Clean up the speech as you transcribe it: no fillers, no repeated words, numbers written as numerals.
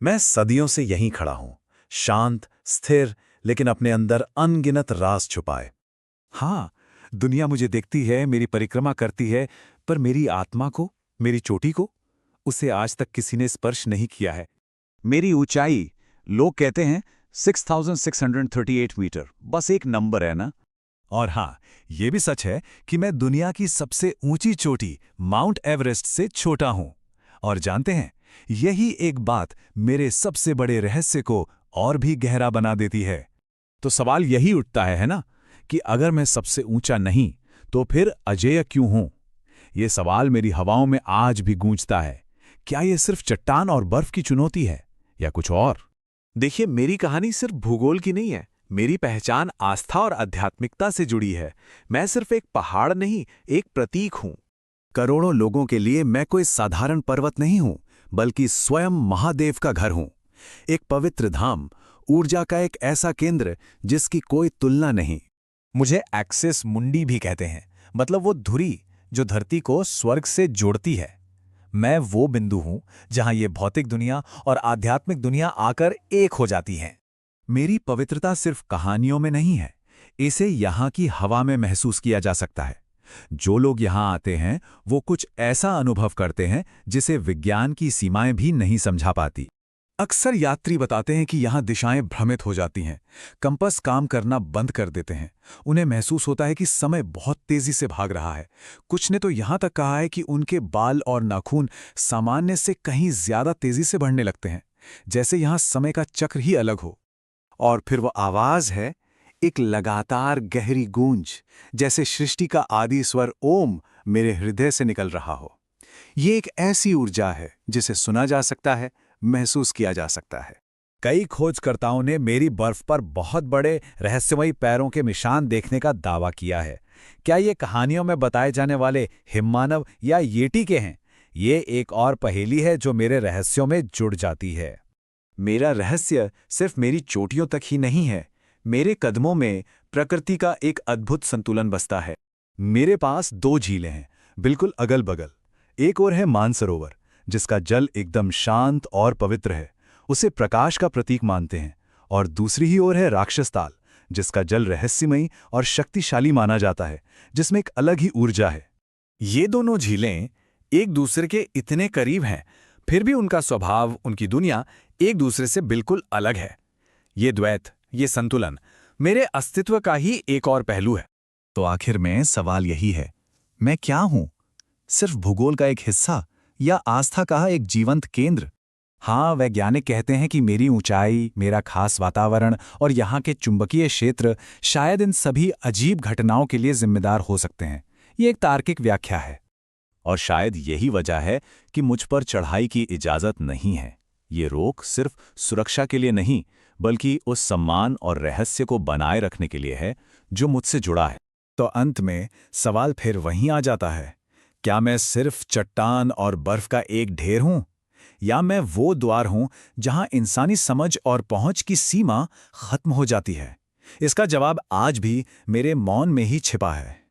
मैं सदियों से यहीं खड़ा हूं, शांत, स्थिर, लेकिन अपने अंदर अनगिनत राज छुपाए। हाँ, दुनिया मुझे देखती है, मेरी परिक्रमा करती है, पर मेरी आत्मा को, मेरी चोटी को, उसे आज तक किसी ने स्पर्श नहीं किया है। मेरी ऊंचाई, लोग कहते हैं 6,638 मीटर, बस एक नंबर है ना। और हाँ, ये भी सच है कि मैं दुनिया की सबसे ऊंची चोटी माउंट एवरेस्ट से छोटा हूं। और जानते हैं, यही एक बात मेरे सबसे बड़े रहस्य को और भी गहरा बना देती है। तो सवाल यही उठता है ना, कि अगर मैं सबसे ऊंचा नहीं, तो फिर अजेय क्यों हूं? ये सवाल मेरी हवाओं में आज भी गूंजता है। क्या ये सिर्फ चट्टान और बर्फ की चुनौती है, या कुछ और? देखिए, मेरी कहानी सिर्फ भूगोल की नहीं है। मेरी पहचान आस्था और आध्यात्मिकता से जुड़ी है। मैं सिर्फ एक पहाड़ नहीं, एक प्रतीक हूं। करोड़ों लोगों के लिए मैं कोई साधारण पर्वत नहीं हूं, बल्कि स्वयं महादेव का घर हूं। एक पवित्र धाम, ऊर्जा का एक ऐसा केंद्र जिसकी कोई तुलना नहीं। मुझे एक्सिस मुंडी भी कहते हैं, मतलब वो धुरी जो धरती को स्वर्ग से जोड़ती है। मैं वो बिंदु हूं जहां ये भौतिक दुनिया और आध्यात्मिक दुनिया आकर एक हो जाती हैं। मेरी पवित्रता सिर्फ कहानियों में नहीं है, इसे यहाँ की हवा में महसूस किया जा सकता है। जो लोग यहाँ आते हैं, वो कुछ ऐसा अनुभव करते हैं जिसे विज्ञान की सीमाएं भी नहीं समझा पाती। अक्सर यात्री बताते हैं कि यहाँ दिशाएं भ्रमित हो जाती हैं, कंपास काम करना बंद कर देते हैं। उन्हें महसूस होता है कि समय बहुत तेजी से भाग रहा है। कुछ ने तो यहाँ तक कहा है कि उनके बाल और नाखून सामान्य से कहीं ज्यादा तेजी से बढ़ने लगते हैं, जैसे यहाँ समय का चक्र ही अलग हो। और फिर वो आवाज है, एक लगातार गहरी गूंज, जैसे सृष्टि का आदि स्वर ओम मेरे हृदय से निकल रहा हो। ये एक ऐसी ऊर्जा है जिसे सुना जा सकता है, महसूस किया जा सकता है। कई खोजकर्ताओं ने मेरी बर्फ पर बहुत बड़े रहस्यमयी पैरों के निशान देखने का दावा किया है। क्या ये कहानियों में बताए जाने वाले हिममानव या येटी के हैं? ये एक और पहेली है जो मेरे रहस्यों में जुड़ जाती है। मेरा रहस्य सिर्फ मेरी चोटियों तक ही नहीं है। मेरे कदमों में प्रकृति का एक अद्भुत संतुलन बसता है। मेरे पास दो झीलें हैं, बिल्कुल अगल बगल। एक ओर है मानसरोवर, जिसका जल एकदम शांत और पवित्र है, उसे प्रकाश का प्रतीक मानते हैं। और दूसरी ही ओर है राक्षस ताल, जिसका जल रहस्यमयी और शक्तिशाली माना जाता है, जिसमें एक अलग ही ऊर्जा है। ये दोनों झीलें एक दूसरे के इतने करीब हैं, फिर भी उनका स्वभाव, उनकी दुनिया एक दूसरे से बिल्कुल अलग है। ये द्वैत, ये संतुलन मेरे अस्तित्व का ही एक और पहलू है। तो आखिर में सवाल यही है, मैं क्या हूं? सिर्फ भूगोल का एक हिस्सा, या आस्था का एक जीवंत केंद्र? हाँ, वैज्ञानिक कहते हैं कि मेरी ऊंचाई, मेरा खास वातावरण और यहाँ के चुंबकीय क्षेत्र शायद इन सभी अजीब घटनाओं के लिए जिम्मेदार हो सकते हैं। ये एक तार्किक व्याख्या है। और शायद यही वजह है कि मुझ पर चढ़ाई की इजाजत नहीं है। ये रोक सिर्फ सुरक्षा के लिए नहीं, बल्कि उस सम्मान और रहस्य को बनाए रखने के लिए है जो मुझसे जुड़ा है। तो अंत में सवाल फिर वहीं आ जाता है, क्या मैं सिर्फ चट्टान और बर्फ का एक ढेर हूं, या मैं वो द्वार हूं जहां इंसानी समझ और पहुंच की सीमा खत्म हो जाती है? इसका जवाब आज भी मेरे मौन में ही छिपा है।